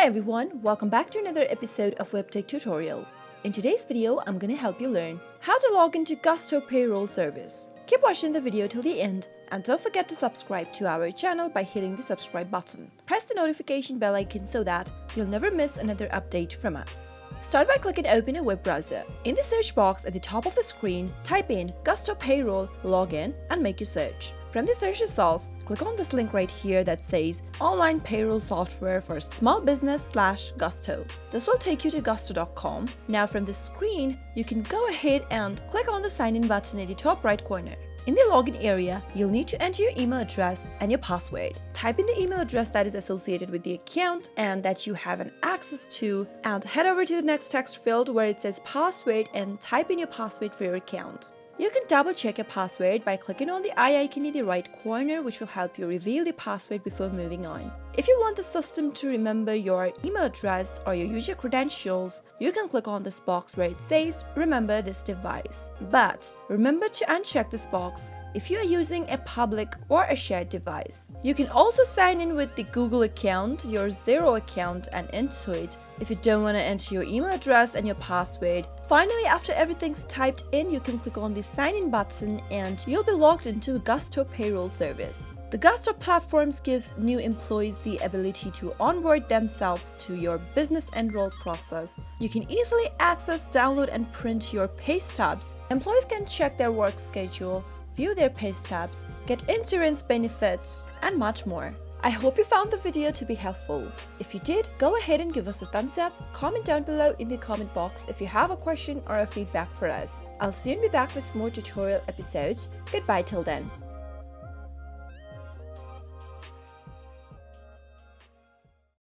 Hi everyone, welcome back to another episode of Webtech Tutorial. In today's video, I'm going to help you learn how to log into Gusto Payroll service. Keep watching the video till the end and don't forget to subscribe to our channel by hitting the subscribe button. Press the notification bell icon so that you'll never miss another update from us. Start by clicking open a web browser. In the search box at the top of the screen, type in Gusto Payroll Login and make your search. From the search results, click on this link right here that says Online Payroll Software for Small Business / Gusto. This will take you to gusto.com. Now from this screen, you can go ahead and click on the sign in button at the top right corner. In the login area, you'll need to enter your email address and your password. Type in the email address that is associated with the account and that you have an access to, and head over to the next text field where it says password and type in your password for your account. You can double check your password by clicking on the eye icon in the right corner, which will help you reveal the password before moving on. If you want the system to remember your email address or your user credentials, you can click on this box where it says remember this device. But remember to uncheck this box if you are using a public or a shared device. You can also sign in with the Google account, your Xero account, and Intuit if you don't want to enter your email address and your password. Finally, after everything's typed in, you can click on the sign in button and you'll be logged into Gusto Payroll service. The Gusto platforms gives new employees the ability to onboard themselves to your business enroll process. You can easily access, download, and print your pay stubs. Employees can check their work schedule, view their pay stubs, get insurance benefits, and much more. I hope you found the video to be helpful. If you did, go ahead and give us a thumbs up, comment down below in the comment box if you have a question or a feedback for us. I'll soon be back with more tutorial episodes. Goodbye till then.